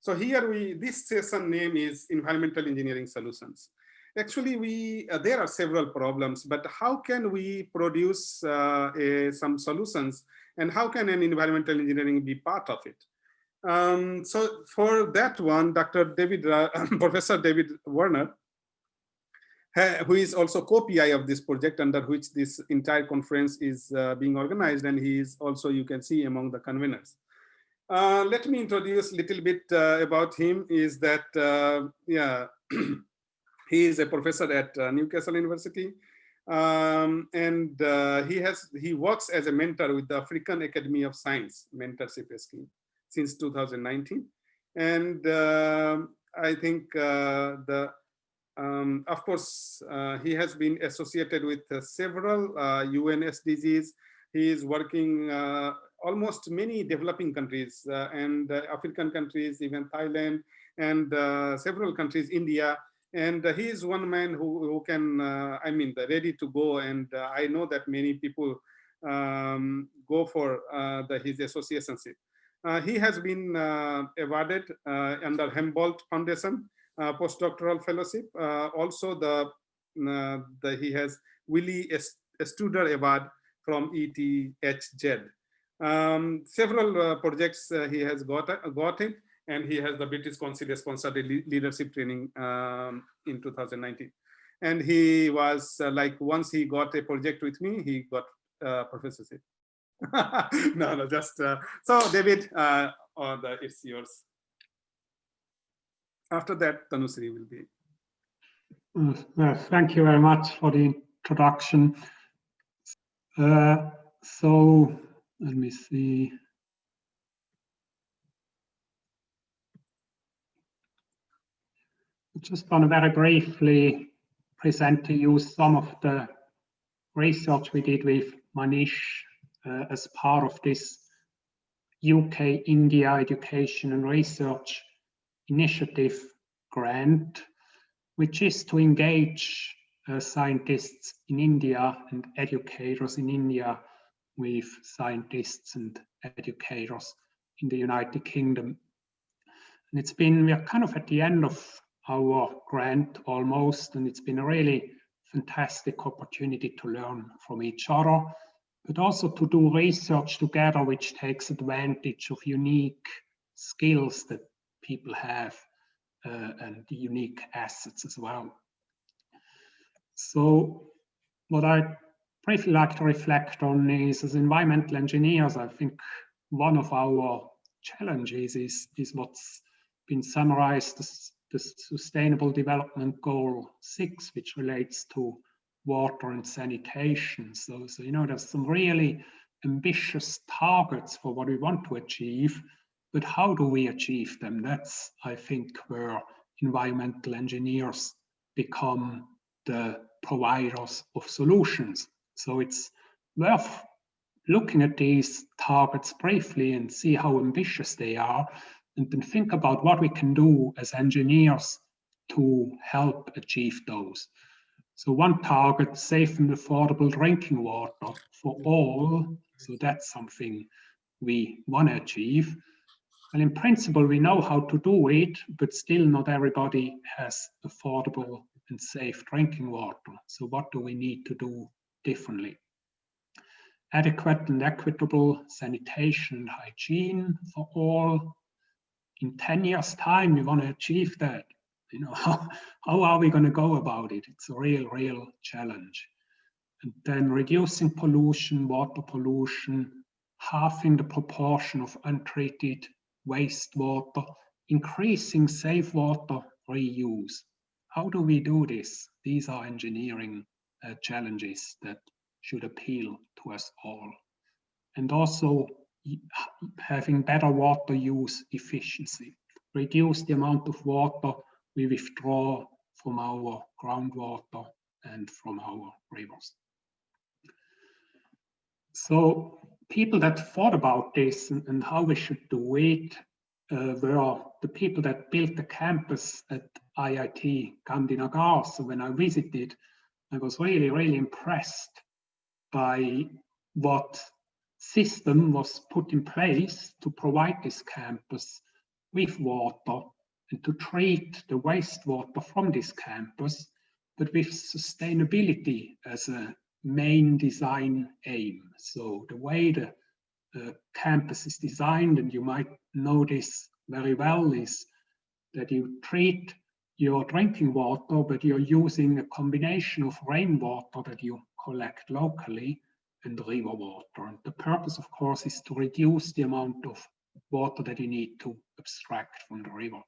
So here this session name is Environmental Engineering Solutions. Actually, there are several problems, but how can we produce some solutions, and how can an environmental engineering be part of it? So for that one, Professor David Werner, who is also co-PI of this project under which this entire conference is being organized, and he is also, you can see, among the conveners. Let me introduce a little bit about him. Is that, yeah, he is a professor at Newcastle University, and he works as a mentor with the African Academy of Science mentorship scheme since 2019. And I think of course, he has been associated with several UN SDGs. He is working almost many developing countries and African countries, even Thailand, and several countries, India. And he is one man who can, I mean, ready to go. And I know that many people go for his associationship. He has been awarded under Humboldt Foundation postdoctoral fellowship. Also, he has Willie Studer Award from ETHZ. Several projects he has gotten, and he has the British Council sponsored leadership training in 2019. And he was like, once he got a project with me, he got professorship. No, just so David, it's yours. After that, Tanusri will be. Thank you very much for the introduction. So let me see. I just want to very briefly present to you some of the research we did with Manish as part of this UK-India Education and Research Initiative grant, which is to engage scientists in India and educators in India with scientists and educators in the United Kingdom. And we're kind of at the end of our grant almost, and it's been a really fantastic opportunity to learn from each other, but also to do research together which takes advantage of unique skills that people have and the unique assets as well. So what I briefly like to reflect on is, as environmental engineers, I think one of our challenges is what's been summarized as the Sustainable Development Goal 6, which relates to water and sanitation. So you know, there's some really ambitious targets for what we want to achieve, but how do we achieve them? That's, I think, where environmental engineers become the providers of solutions. So it's worth looking at these targets briefly and see how ambitious they are, and then think about what we can do as engineers to help achieve those. So one target, safe and affordable drinking water for all. So that's something we want to achieve. Well, in principle, we know how to do it, but still not everybody has affordable and safe drinking water. So what do we need to do differently? Adequate and equitable sanitation and hygiene for all. In 10 years' time, we want to achieve that. You know, how are we going to go about it? It's a real challenge. And then reducing pollution, water pollution, halving the proportion of untreated wastewater, increasing safe water reuse. How do we do this? These are engineering challenges that should appeal to us all. And also having better water use efficiency. Reduce the amount of water we withdraw from our groundwater and from our rivers. So people that thought about this and how we should do it were the people that built the campus at IIT Gandhinagar. So when I visited, I was really impressed by what system was put in place to provide this campus with water and to treat the wastewater from this campus, but with sustainability as a main design aim. So the way the campus is designed, and you might know this very well, is that you treat your drinking water, but you're using a combination of rainwater that you collect locally and river water. And the purpose, of course, is to reduce the amount of water that you need to abstract from the river.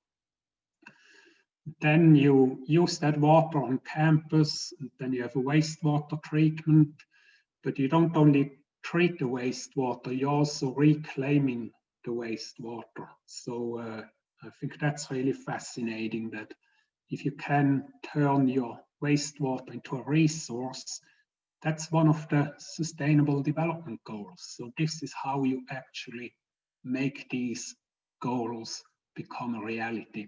Then you use that water on campus, and then you have a wastewater treatment, but you don't only treat the wastewater, you're also reclaiming the wastewater. So I think that's really fascinating, that if you can turn your wastewater into a resource, that's one of the sustainable development goals. So this is how you actually make these goals become a reality.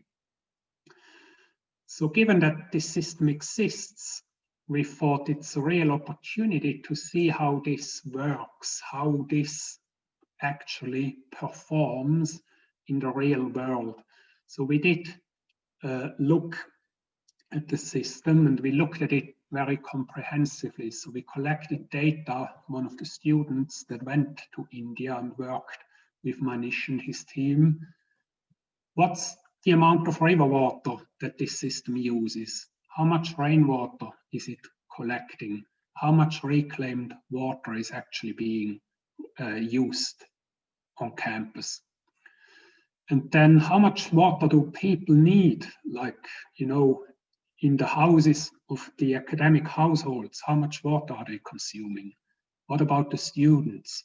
So given that this system exists, we thought it's a real opportunity to see how this works, how this actually performs in the real world. So we did look at the system, and we looked at it very comprehensively. So we collected data, one of the students that went to India and worked with Manish and his team. What's the amount of river water that this system uses? How much rainwater is it collecting? How much reclaimed water is actually being used on campus? And then how much water do people need? Like, you know, in the houses of the academic households, how much water are they consuming? What about the students?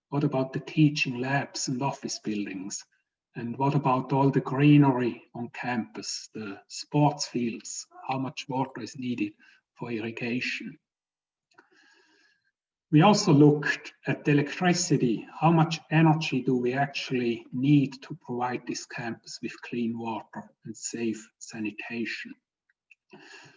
What about the teaching labs and office buildings? And what about all the greenery on campus, the sports fields? How much water is needed for irrigation? We also looked at the electricity. How much energy do we actually need to provide this campus with clean water and safe sanitation?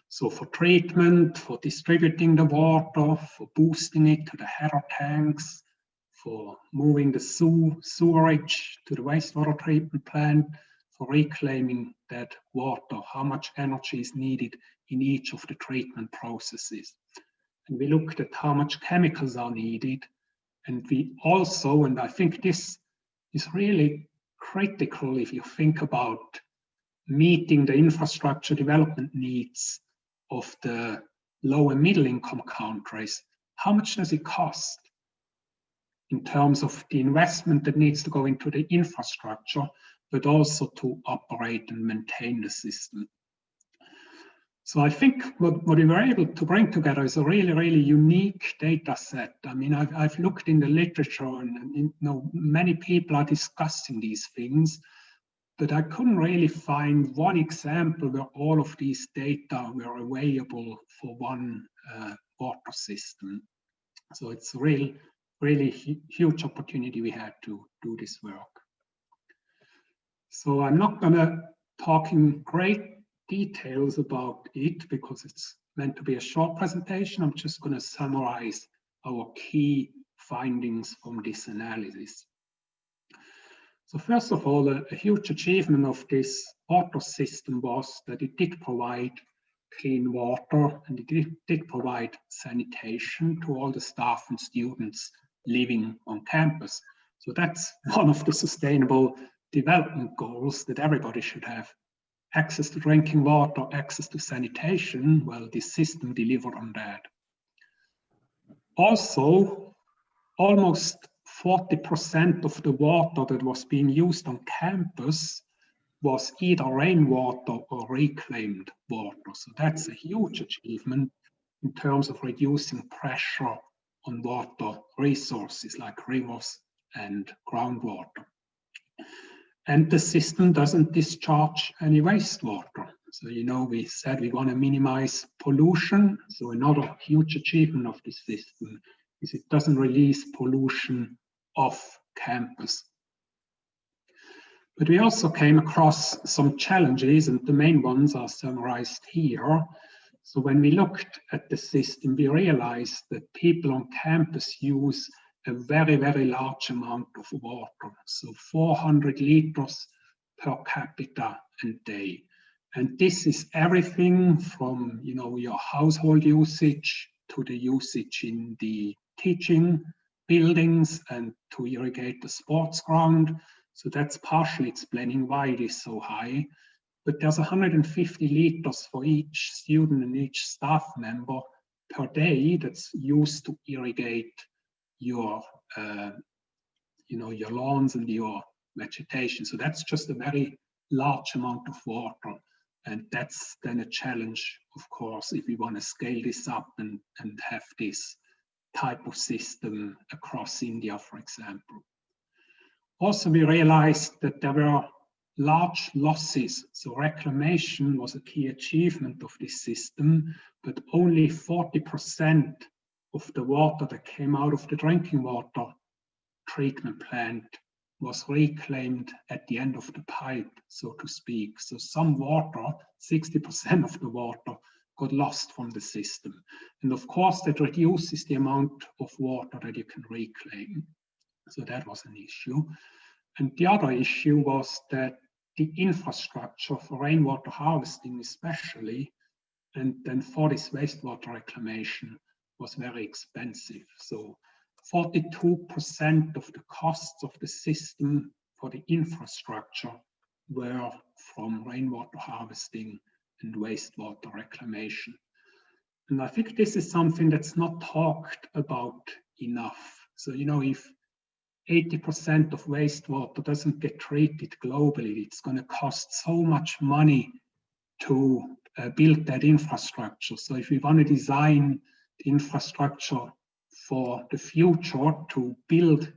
So for treatment, for distributing the water, for boosting it to the header tanks, for moving the sewerage to the wastewater treatment plant, for reclaiming that water, how much energy is needed in each of the treatment processes. And we looked at how much chemicals are needed. And we also, and I think this is really critical if you think about meeting the infrastructure development needs of the low and middle income countries, how much does it cost in terms of the investment that needs to go into the infrastructure, but also to operate and maintain the system? So I think what we were able to bring together is a really, really unique data set. I mean, I've looked in the literature, and you know, many people are discussing these things, but I couldn't really find one example where all of these data were available for one water system. So it's a really huge opportunity we had to do this work. So I'm not gonna talk in great details about it because it's meant to be a short presentation. I'm just gonna summarize our key findings from this analysis. So first of all, a huge achievement of this water system was that it did provide clean water, and it did provide sanitation to all the staff and students living on campus. So that's one of the sustainable development goals, that everybody should have access to drinking water, access to sanitation. Well, this system delivered on that. Also, almost 40% of the water that was being used on campus was either rainwater or reclaimed water. So that's a huge achievement in terms of reducing pressure on water resources like rivers and groundwater. And the system doesn't discharge any wastewater. So, you know, we said we want to minimize pollution. So another huge achievement of this system is it doesn't release pollution off campus. But we also came across some challenges, and the main ones are summarized here. So when we looked at the system, we realized that people on campus use a very, very large amount of water. So 400 liters per capita and day. And this is everything from, you know, your household usage to the usage in the teaching buildings and to irrigate the sports ground. So that's partially explaining why it is so high. But there's 150 liters for each student and each staff member per day that's used to irrigate your, you know, your lawns and your vegetation. So that's just a very large amount of water. And that's then a challenge, of course, if we want to scale this up and have this type of system across India, for example. Also, we realized that there were large losses. So reclamation was a key achievement of this system, but only 40% of the water that came out of the drinking water treatment plant was reclaimed at the end of the pipe, so to speak. So some water, 60% of the water, got lost from the system. And of course, that reduces the amount of water that you can reclaim. So that was an issue. And the other issue was that the infrastructure for rainwater harvesting especially, and then for this wastewater reclamation, was very expensive. So 42% of the costs of the system for the infrastructure were from rainwater harvesting and wastewater reclamation. And I think this is something that's not talked about enough. So, you know, if 80% of wastewater doesn't get treated globally, it's going to cost so much money to build that infrastructure. So if we want to design the infrastructure for the future to build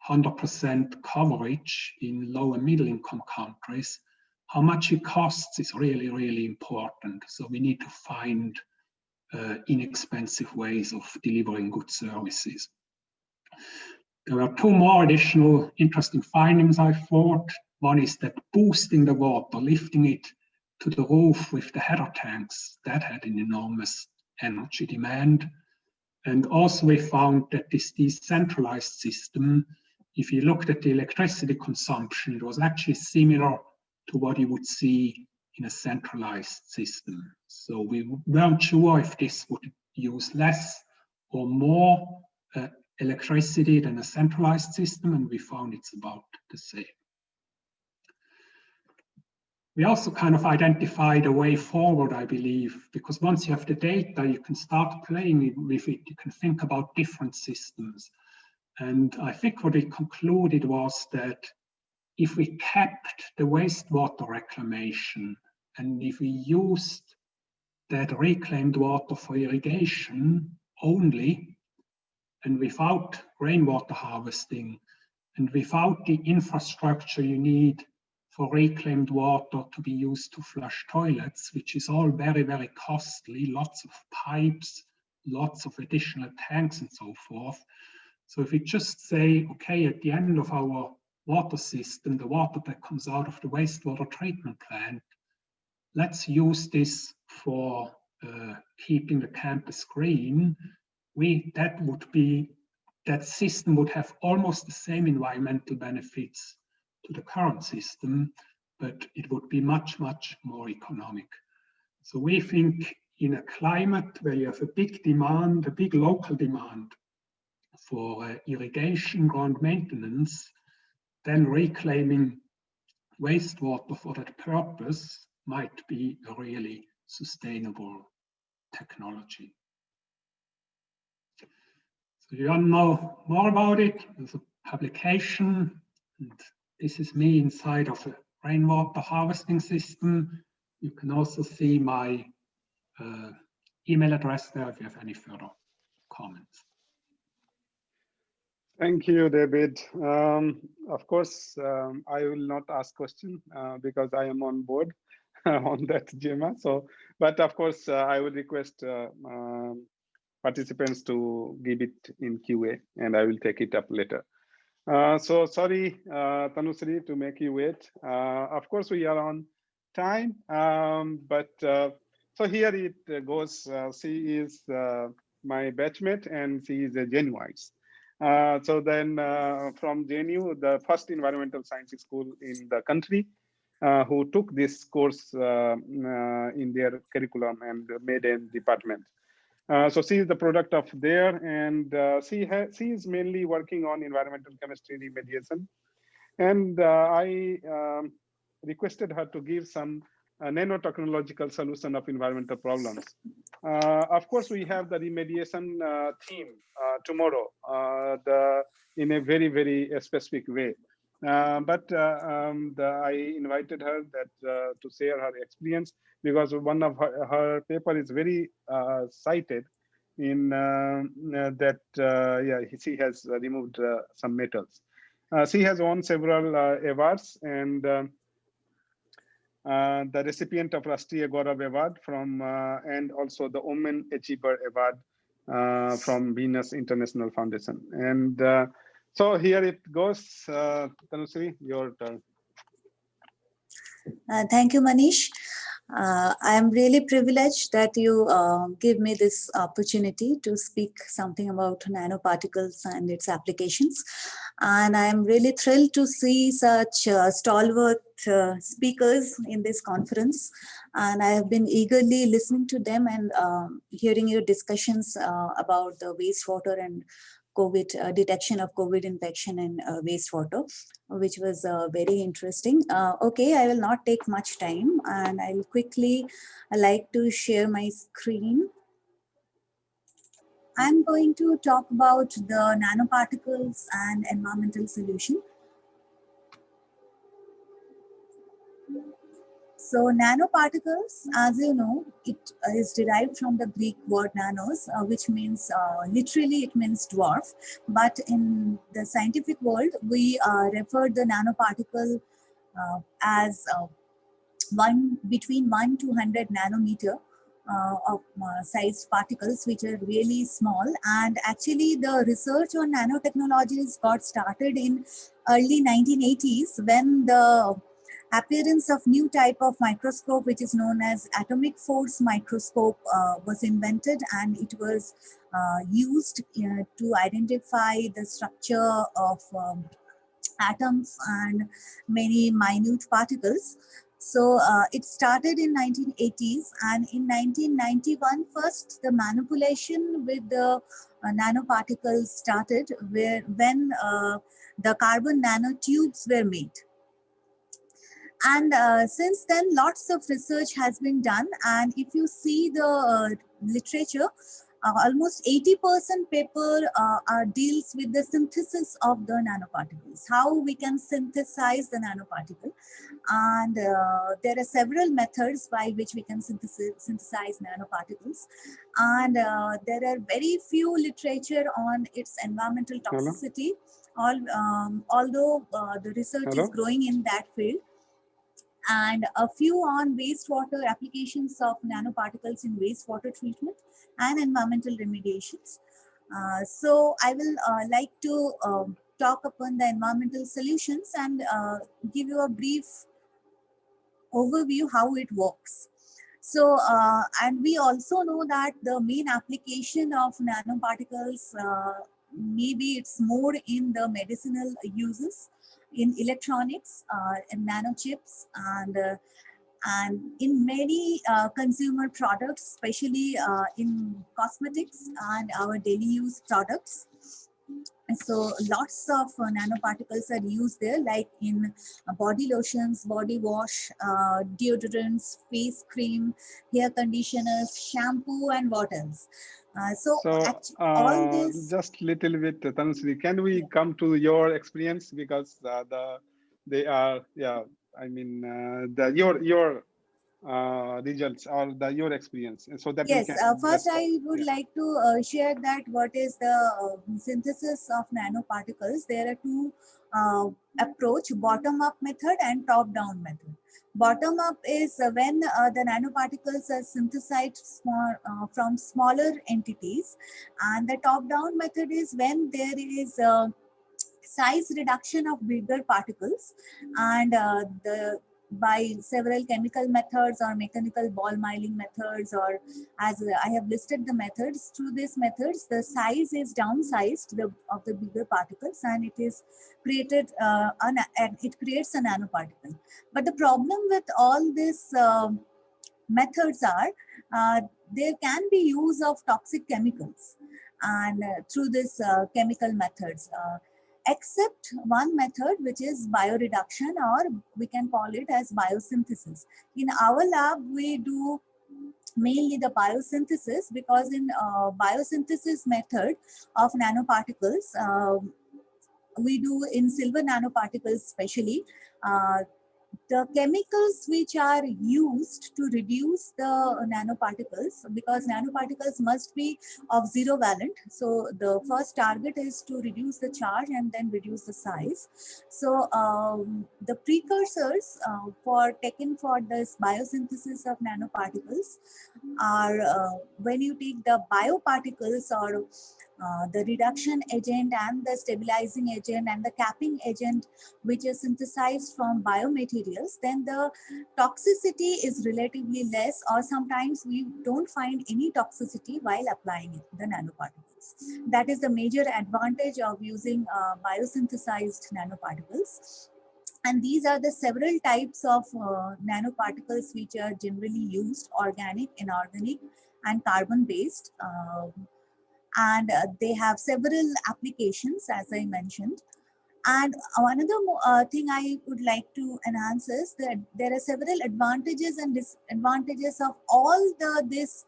100% coverage in low and middle income countries, how much it costs is really, really important. So we need to find inexpensive ways of delivering good services. There are two more additional interesting findings, I thought. One is that boosting the water, lifting it to the roof with the header tanks, that had an enormous energy demand. And also we found that this decentralized system, if you looked at the electricity consumption, it was actually similar to what you would see in a centralized system. So we weren't sure if this would use less or more electricity than a centralized system, and we found it's about the same. We also kind of identified a way forward, I believe, because once you have the data, you can start playing with it. You can think about different systems. And I think what we concluded was that if we kept the wastewater reclamation and if we used that reclaimed water for irrigation only, and without rainwater harvesting, and without the infrastructure you need for reclaimed water to be used to flush toilets, which is all very, very costly, lots of pipes, lots of additional tanks and so forth. So if we just say, okay, at the end of our water system, the water that comes out of the wastewater treatment plant, let's use this for keeping the campus green, that system would have almost the same environmental benefits to the current system, but it would be much, much more economic. So we think in a climate where you have a big demand, a big local demand for irrigation, ground maintenance, then reclaiming wastewater for that purpose might be a really sustainable technology. So you want to know more about it? There's a publication, and this is me inside of a rainwater harvesting system. You can also see my email address there if you have any further comments. Thank you, David. Of course, I will not ask questions because I am on board on that JEMA. So, but of course, I will request participants to give it in QA, and I will take it up later. So sorry, Tanusri, to make you wait. Of course, we are on time, but so here it goes. She is my batchmate, and she is a Genuite. So then from JNU, the first environmental science school in the country, who took this course in their curriculum and made a department. So she is the product of there, and she is mainly working on environmental chemistry remediation. And I requested her to give some nanotechnological solution of environmental problems. Of course, we have the remediation theme tomorrow in a very, very specific way. But I invited her to share her experience, because one of her paper is very cited in that she has removed some metals. She has won several awards, and the recipient of Rashtriya Gaurav Award from and also the Women Achiever Award from Venus International Foundation. And so here it goes. Tanushree, your turn. Thank you, Manish. I am really privileged that you give me this opportunity to speak something about nanoparticles and its applications. And I am really thrilled to see such stalwart speakers in this conference. And I have been eagerly listening to them and hearing your discussions about the wastewater and COVID detection of COVID infection in wastewater, which was very interesting. Okay, I will not take much time, and I'll quickly like to share my screen. I'm going to talk about the nanoparticles and environmental solution. So nanoparticles, as you know, it is derived from the Greek word nanos, which means literally it means dwarf. But in the scientific world, we refer the nanoparticle as between 1 to 100 nanometer of sized particles, which are really small. And actually, the research on nanotechnologies got started in early 1980s when the appearance of new type of microscope, which is known as atomic force microscope, was invented, and it was used to identify the structure of atoms and many minute particles. So it started in 1980s, and in 1991 first the manipulation with the nanoparticles started, when the carbon nanotubes were made. And since then, lots of research has been done. And if you see the literature, almost 80% paper deals with the synthesis of the nanoparticles, how we can synthesize the nanoparticle. And there are several methods by which we can synthesize nanoparticles. And there are very few literature on its environmental toxicity, although the research is growing in that field. And a few on wastewater applications of nanoparticles in wastewater treatment and environmental remediations. So I will like to talk upon the environmental solutions and give you a brief overview how it works. So, and we also know that the main application of nanoparticles, maybe it's more in the medicinal uses, in electronics, in nanochips, and in many consumer products, especially in cosmetics and our daily use products. So lots of nanoparticles are used there, like in body lotions, body wash, deodorants, face cream, hair conditioners, shampoo, and what else. So all this. Just little bit, Tanushree, can we come to your experience, because they are, yeah, I mean your results or your experience, and so that yes, we can first I would like to share that what is the synthesis of nanoparticles. There are two approach: bottom up method and top down method. Bottom up is when the nanoparticles are synthesized from smaller entities, and the top down method is when there is size reduction of bigger particles, and the by several chemical methods or mechanical ball milling methods, or as I have listed the methods. Through these methods, the size is downsized of the bigger particles, and it is created, and it creates a nanoparticle. But the problem with all these methods are there can be use of toxic chemicals, and through this chemical methods. Except one method, which is bioreduction, or we can call it as biosynthesis. In our lab, we do mainly the biosynthesis, because in biosynthesis method of nanoparticles, we do in silver nanoparticles especially, the chemicals which are used to reduce the nanoparticles, because nanoparticles must be of zero valent. So the first target is to reduce the charge and then reduce the size. So the precursors for taken for this biosynthesis of nanoparticles are when you take the bioparticles, or the reduction agent and the stabilizing agent and the capping agent, which is synthesized from biomaterials, then the toxicity is relatively less, or sometimes we don't find any toxicity while applying it, the nanoparticles. That is the major advantage of using biosynthesized nanoparticles. And these are the several types of nanoparticles which are generally used: organic, inorganic, and carbon-based. And they have several applications, as I mentioned. And another thing I would like to enhance is that there are several advantages and disadvantages of all this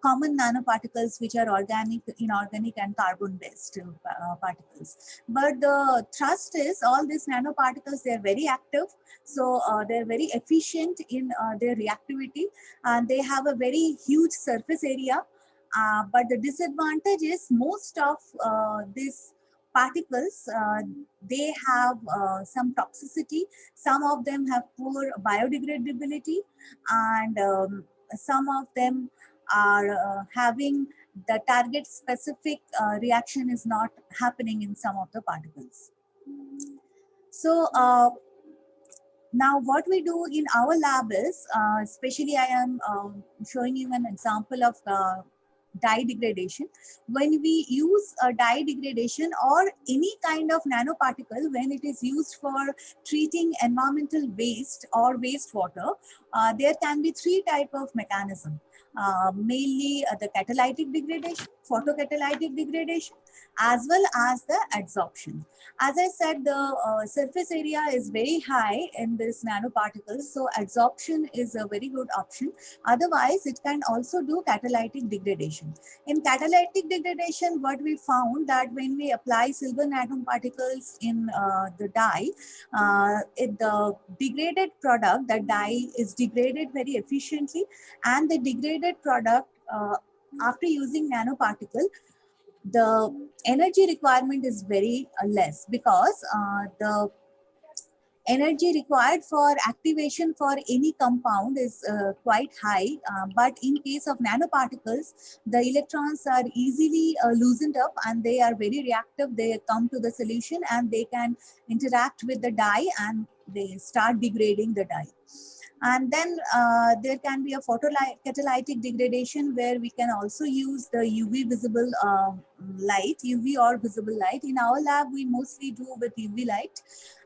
common nanoparticles, which are organic, inorganic, and carbon-based particles. But the thrust is all these nanoparticles, they're very active. So they're very efficient in their reactivity, and they have a very huge surface area. But the disadvantage is most of these particles, they have some toxicity. Some of them have poor biodegradability, and some of them are having the target specific reaction is not happening in some of the particles. So now what we do in our lab is, especially I am showing you an example of dye degradation. When we use dye degradation or any kind of nanoparticle, when it is used for treating environmental waste or wastewater, there can be three types of mechanism. Mainly the catalytic degradation, photocatalytic degradation, as well as the adsorption. As I said, the surface area is very high in this nanoparticles, so adsorption is a very good option. Otherwise, it can also do catalytic degradation. In catalytic degradation, what we found that when we apply silver nanoparticles in the dye, the degraded product, the dye is degraded very efficiently, and the degraded product, after using nanoparticle, the energy requirement is very less, because the energy required for activation for any compound is quite high. But in case of nanoparticles, the electrons are easily loosened up, and they are very reactive. They come to the solution and they can interact with the dye, and they start degrading the dye. And then there can be a photocatalytic degradation, where we can also use the UV visible light, UV or visible light. In our lab, we mostly do with UV light.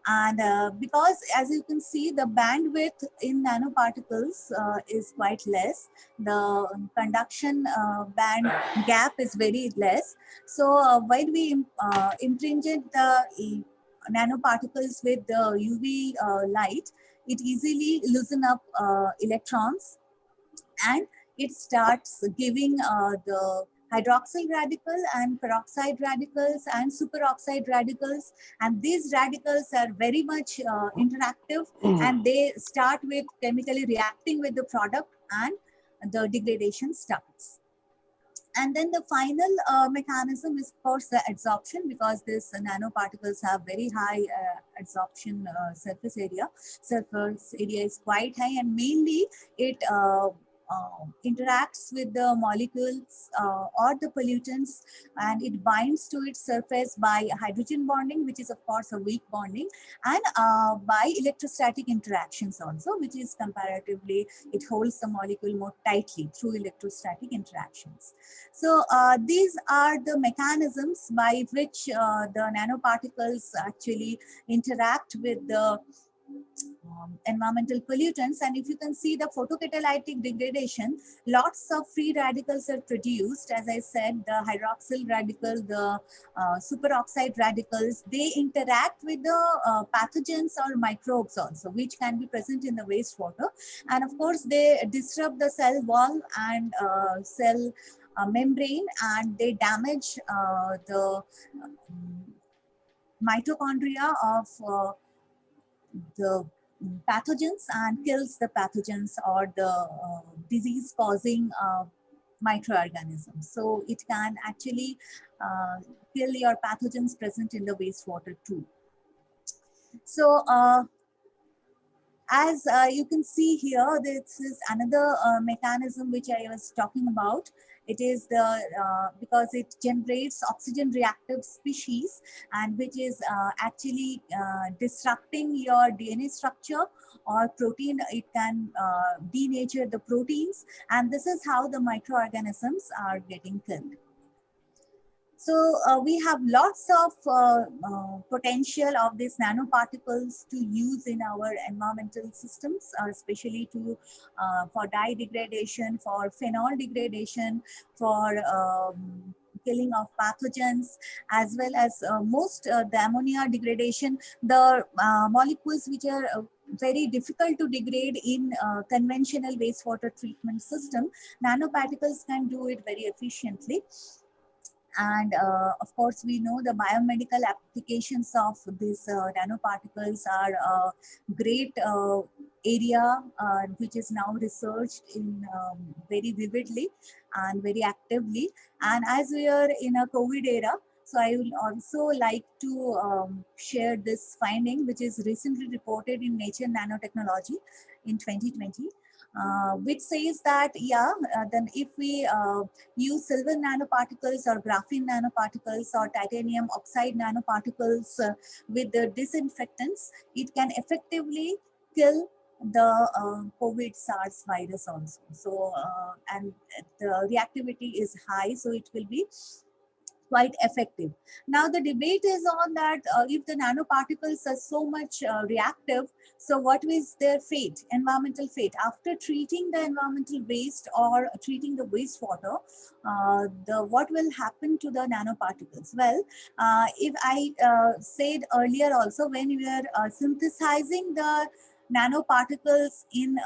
And because, as you can see, the bandwidth in nanoparticles is quite less. The conduction band gap is very less. So when we impinged the nanoparticles with the UV light, it easily loosen up electrons, and it starts giving the hydroxyl radical and peroxide radicals and superoxide radicals. And these radicals are very much interactive, and they start with chemically reacting with the product, and the degradation starts. And then the final mechanism is, of course, the adsorption, because these nanoparticles have very high adsorption surface area. Surface area is quite high, and mainly it interacts with the molecules or the pollutants, and it binds to its surface by hydrogen bonding, which is of course a weak bonding, and by electrostatic interactions also, which is comparatively, it holds the molecule more tightly through electrostatic interactions. So these are the mechanisms by which the nanoparticles actually interact with the environmental pollutants. And if you can see the photocatalytic degradation, lots of free radicals are produced. As I said, the hydroxyl radical, the superoxide radicals, they interact with the pathogens or microbes also, which can be present in the wastewater. And of course, they disrupt the cell wall and cell membrane, and they damage the mitochondria of the pathogens and kills the pathogens or the disease causing microorganisms. So it can actually kill your pathogens present in the wastewater too. So as you can see here, this is another mechanism which I was talking about. It is the because it generates oxygen reactive species, and which is actually disrupting your DNA structure or protein. It can denature the proteins, and this is how the microorganisms are getting killed. So we have lots of potential of these nanoparticles to use in our environmental systems, especially to for dye degradation, for phenol degradation, for killing of pathogens, as well as the ammonia degradation, the molecules which are very difficult to degrade in conventional wastewater treatment system. Nanoparticles can do it very efficiently. And of course, we know the biomedical applications of these nanoparticles are a great area which is now researched in very vividly and very actively. And as we are in a COVID era, so I will also like to share this finding, which is recently reported in Nature Nanotechnology in 2020. Which says that, then if we use silver nanoparticles or graphene nanoparticles or titanium oxide nanoparticles with the disinfectants, it can effectively kill the COVID SARS virus also. So, and the reactivity is high, so it will be quite effective. Now the debate is on that if the nanoparticles are so much reactive, so what is their fate, environmental fate? After treating the environmental waste or treating the wastewater, what will happen to the nanoparticles? Well, if I said earlier also, when we are synthesizing the nanoparticles in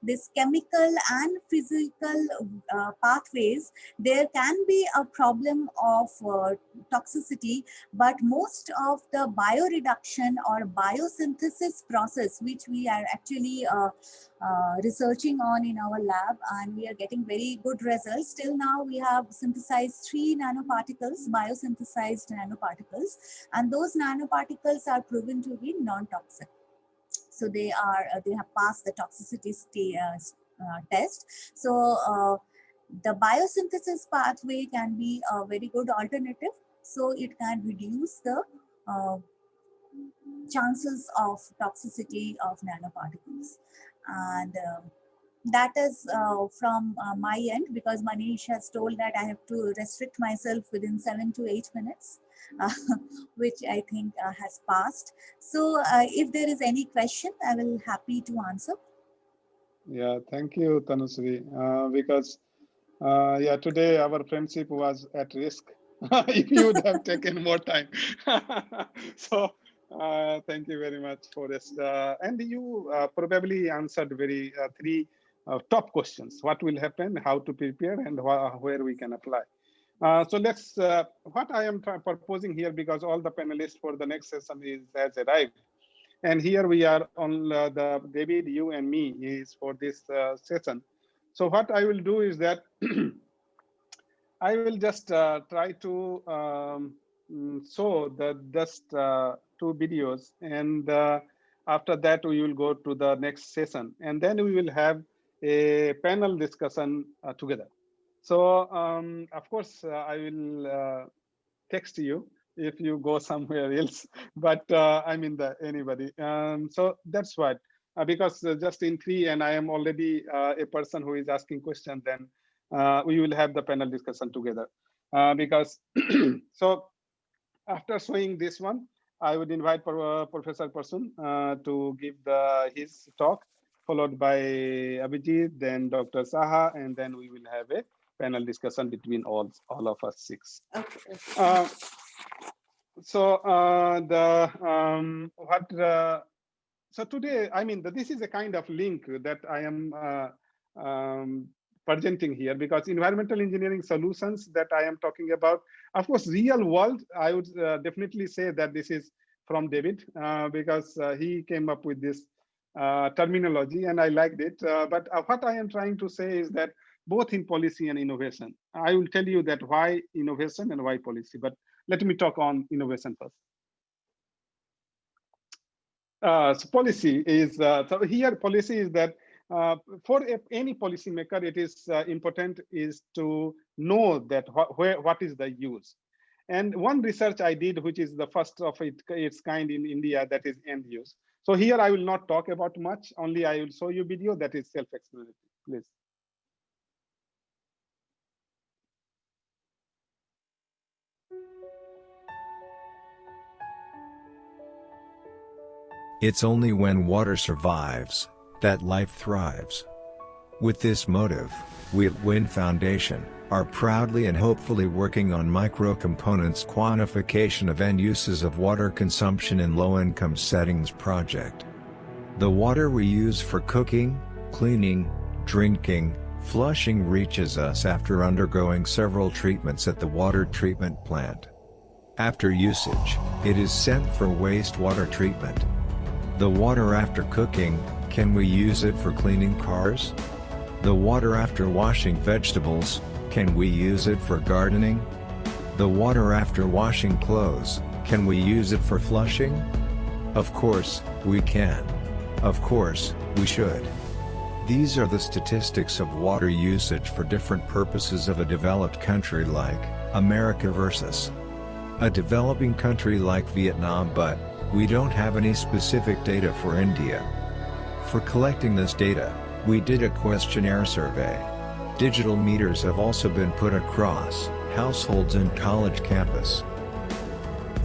this chemical and physical pathways, there can be a problem of toxicity, but most of the bioreduction or biosynthesis process, which we are actually researching on in our lab, and we are getting very good results. Till now, we have synthesized 3 nanoparticles, biosynthesized nanoparticles, and those nanoparticles are proven to be non-toxic. So they have passed the toxicity test. So the biosynthesis pathway can be a very good alternative. So it can reduce the chances of toxicity of nanoparticles. And that is from my end, because Manish has told that I have to restrict myself within 7 to 8 minutes. Which I think has passed. So if there is any question, I will happy to answer. Yeah, thank you, Tanusri. Because today our friendship was at risk if you would have taken more time. So thank you very much for this. And you probably answered very 3 top questions: what will happen, how to prepare, and where we can apply. So let's, what I am proposing here, because all the panelists for the next session has arrived. And here we are on the David, you and me is for this session. So what I will do is that I will just try to show the just 2 videos, and after that we will go to the next session, and then we will have a panel discussion together. So of course, I will text you if you go somewhere else, but I mean anybody. So that's what, because just in 3 and I am already a person who is asking questions, then we will have the panel discussion together. Because so after showing this one, I would invite Professor Parsun to give his talk, followed by Abhijit, then Dr. Saha, and then we will have a panel discussion between all of us 6. Okay. So so today, I mean, this is a kind of link that I am presenting here, because environmental engineering solutions that I am talking about, of course, real world, I would definitely say that this is from David, because he came up with this terminology and I liked it. But what I am trying to say is that both in policy and innovation, I will tell you that why innovation and why policy, but let me talk on innovation first. So policy is, so here policy is that for any policymaker, it is important is to know that what is the use. And one research I did, which is the first of its kind in India, that is end use. So here I will not talk about much, only I will show you video that is self-explanatory, please. It's only when water survives that life thrives. With this motive, we at WIN Foundation are proudly and hopefully working on micro-components quantification of end uses of water consumption in low-income settings project. The water we use for cooking, cleaning, drinking, flushing reaches us after undergoing several treatments at the water treatment plant. After usage, it is sent for wastewater treatment. The water after cooking, can we use it for cleaning cars? The water after washing vegetables, can we use it for gardening? The water after washing clothes, can we use it for flushing? Of course, we can. Of course, we should. These are the statistics of water usage for different purposes of a developed country like America versus a developing country like Vietnam, but we don't have any specific data for India. For collecting this data, we did a questionnaire survey. Digital meters have also been put across households and college campus.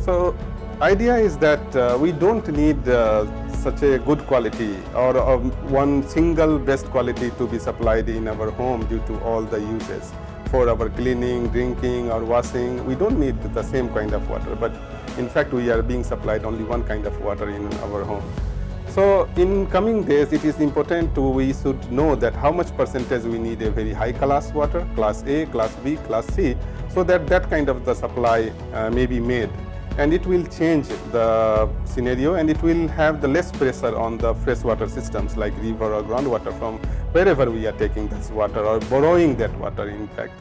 So, idea is that we don't need such a good quality or one single best quality to be supplied in our home due to all the uses. For our cleaning, drinking or washing, we don't need the same kind of water, but in fact we are being supplied only one kind of water in our home. So in coming days, it is important we should know that how much percentage we need a very high class water, class A, class B, class C, so that that kind of the supply may be made. And it will change the scenario, and it will have the less pressure on the freshwater systems like river or groundwater from wherever we are taking this water or borrowing that water in fact.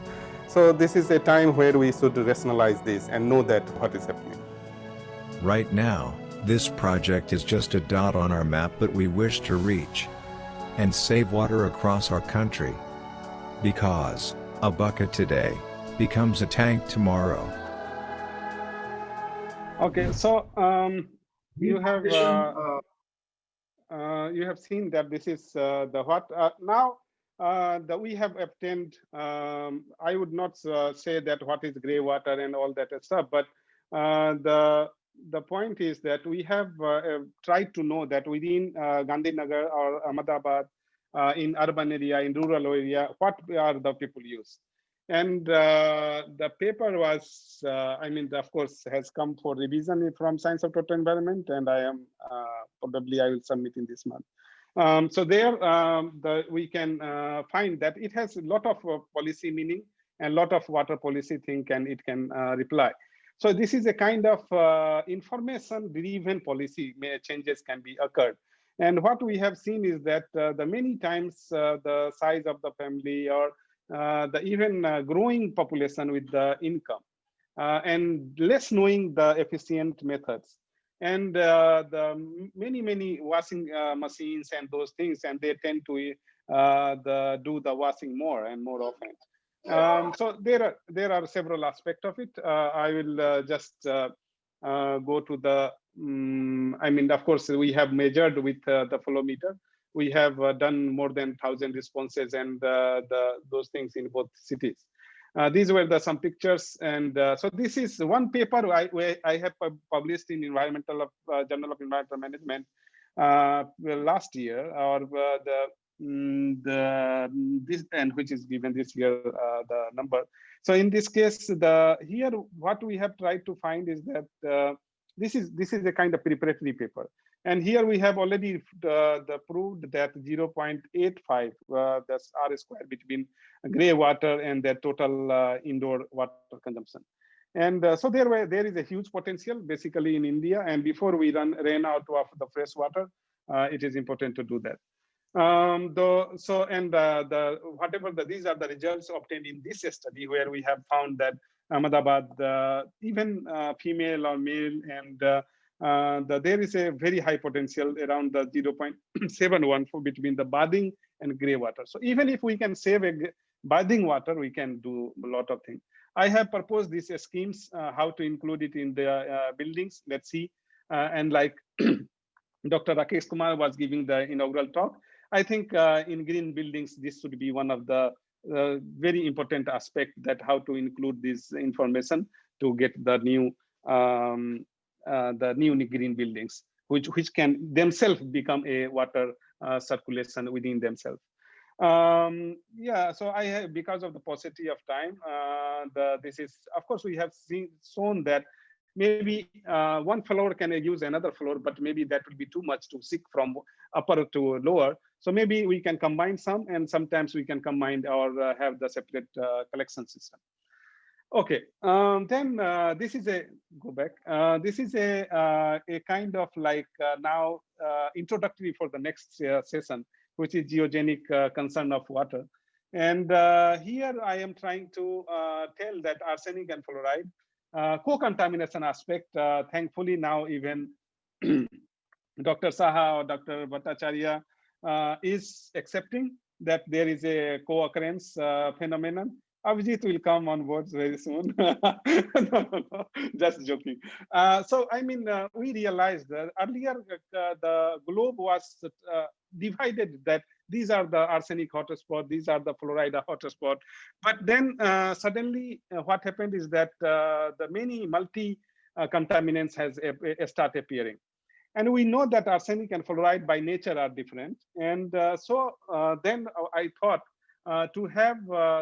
So this is a time where we should rationalize this and know that what is happening. Right now, this project is just a dot on our map, but we wish to reach and save water across our country. Because a bucket today becomes a tank tomorrow. Okay, so you have seen that this is the what now that we have obtained. I would not say that what is grey water and all that stuff, but the point is that we have tried to know that within Gandhinagar or Ahmedabad, in urban area, in rural area, what are the people use. And the paper was, I mean, of course, has come for revision from Science of Total Environment, and I am probably I will submit in this month. So there, we can find that it has a lot of policy meaning and a lot of water policy thing, and it can reply. So this is a kind of information-driven policy changes can be occurred. And what we have seen is that the many times the size of the family or the even growing population with the income and less knowing the efficient methods And many washing machines and those things, and they tend to do the washing more and more often. So there are several aspects of it. I will just go to the. I mean, of course, we have measured with the flow meter. We have done more than 1,000 responses and those things in both cities. These were some pictures, and so this is one paper I have published in Journal of Environmental Management last year, or this, and which is given this year the number. So in this case, here what we have tried to find is that this is a kind of preparatory paper, and here we have already proved that 0.85 that's R square between gray water and the total indoor water consumption. And so there is a huge potential basically in India, and before we ran out of the fresh water, it is important to do that. These are the results obtained in this study, where we have found that Ahmedabad, even female or male, and there is a very high potential around the 0.71 between the bathing and gray water. So even if we can save bathing water, we can do a lot of things. I have proposed these schemes, how to include it in the buildings. Let's see. And like Dr. Rakesh Kumar was giving the inaugural talk, I think in green buildings, this should be one of the very important aspect, that how to include this information to get the new green buildings, which can themselves become a water circulation within themselves. Yeah, so I have, because of the paucity of time, this is, of course, we have shown that maybe one floor can use another floor, but maybe that will be too much to seek from upper to lower. So maybe we can combine some, and sometimes we can combine or have the separate collection system. Okay, then this is this is a kind of like now introductory for the next session, which is geogenic concern of water. And here I am trying to tell that arsenic and fluoride co-contamination aspect, thankfully now even Dr. Saha or Dr. Bhattacharya is accepting that there is a co-occurrence phenomenon. Abhijit will come on board very soon. No, just joking. So I mean, we realized that earlier the globe was divided, that these are the arsenic hotspot, these are the fluoride hotspot. But then suddenly what happened is that the many multi-contaminants has start appearing. And we know that arsenic and fluoride by nature are different. And so then I thought to have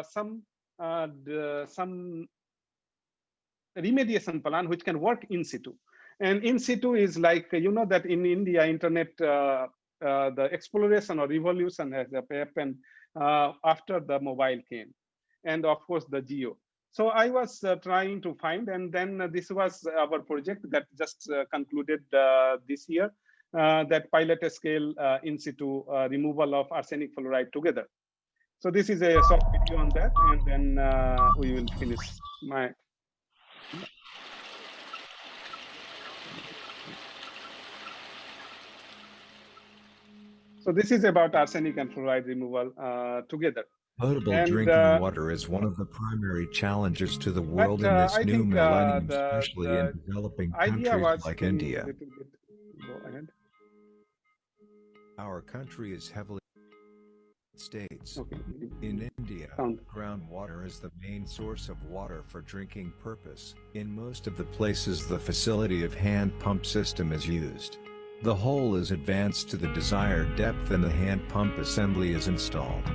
some remediation plan which can work in situ. And in situ is like, you know, that in India, internet, the exploration or revolution has happened after the mobile came, and of course the geo. So I was trying to find, and then this was our project that just concluded this year, that pilot scale in situ removal of arsenic fluoride together. So this is a short video on that, and then we will finish my. So this is about arsenic and fluoride removal together. Potable drinking water is one of the primary challenges to the world in this new millennium, especially in developing countries like India. Go ahead. Our country is heavily states. Okay. In India, groundwater is the main source of water for drinking purpose. In most of the places, the facility of hand pump system is used. The hole is advanced to the desired depth and the hand pump assembly is installed.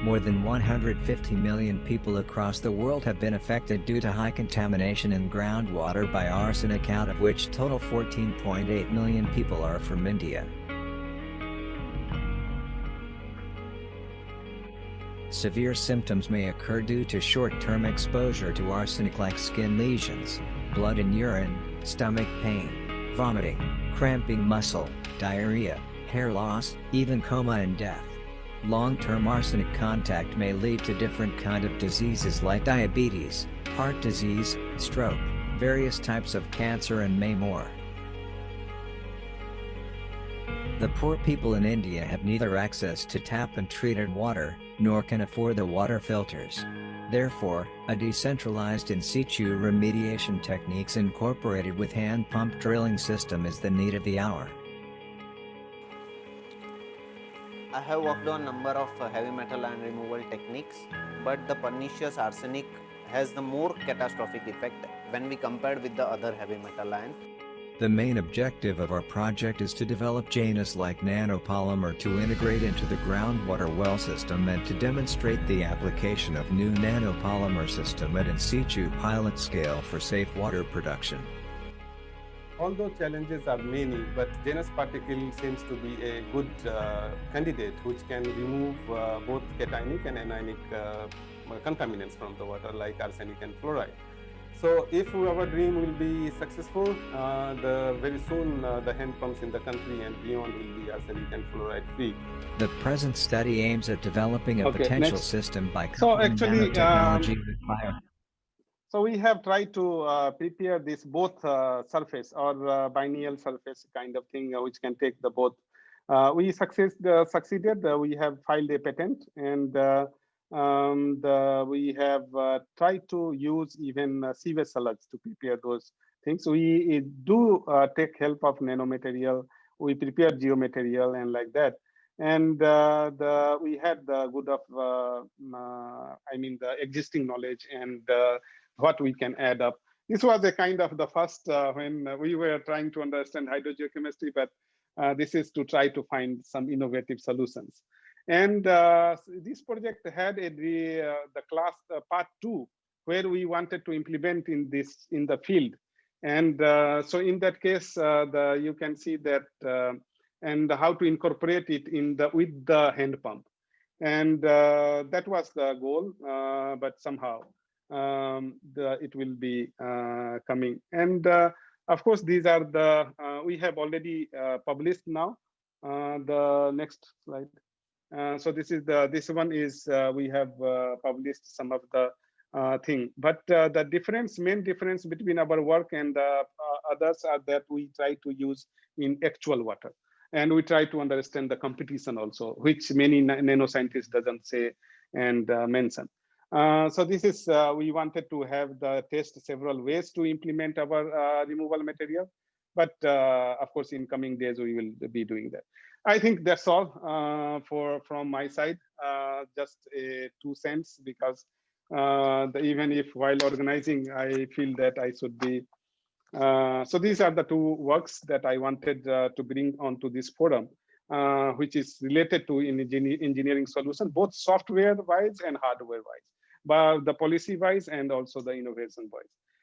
More than 150 million people across the world have been affected due to high contamination in groundwater by arsenic, out of which total 14.8 million people are from India. Severe symptoms may occur due to short-term exposure to arsenic, like skin lesions, blood in urine, stomach pain, vomiting, cramping muscle, diarrhea, hair loss, even coma and death. Long-term arsenic contact may lead to different kinds of diseases like diabetes, heart disease, stroke, various types of cancer and may more. The poor people in India have neither access to tap and treated water, nor can afford the water filters. Therefore, a decentralized in situ remediation techniques incorporated with hand pump drilling system is the need of the hour. I have worked on number of heavy metal ion removal techniques, but the pernicious arsenic has the more catastrophic effect when we compared with the other heavy metal ion. The main objective of our project is to develop Janus-like nanopolymer to integrate into the groundwater well system and to demonstrate the application of new nanopolymer system at in situ pilot scale for safe water production. Although challenges are many, but Janus particle seems to be a good candidate which can remove both cationic and anionic contaminants from the water like arsenic and fluoride. So if our dream will be successful, very soon the hand pumps in the country and beyond will be arsenic and fluoride free. The present study aims at developing a potential system by coupling nanotechnology with bio. So we have tried to prepare this both surface or biennial surface kind of thing which can take the both. We succeeded. We have filed a patent, and we have tried to use even sewage slugs to prepare those things. We do take help of nanomaterial. We prepare geomaterial and like that. And we had the good of, the existing knowledge and what we can add up. This was a kind of the first when we were trying to understand hydrogeochemistry, but this is to try to find some innovative solutions. And this project had the class part 2, where we wanted to implement in the field. And so in that case, you can see that and how to incorporate it with the hand pump. And that was the goal, but somehow it will be coming. And of course, these are we have already published now. The next slide. So this one is we have published some of the thing, but the main difference between our work and others are that we try to use in actual water, and we try to understand the competition also, which many nanoscientists doesn't say and mention. So this is we wanted to have the test several ways to implement our removal material, but of course in coming days we will be doing that. I think that's all from my side. Just 2 cents, because even if while organizing, I feel that I should be. So these are the 2 works that I wanted to bring onto this forum, which is related to engineering solution, both software-wise and hardware-wise, but the policy-wise and also the innovation-wise.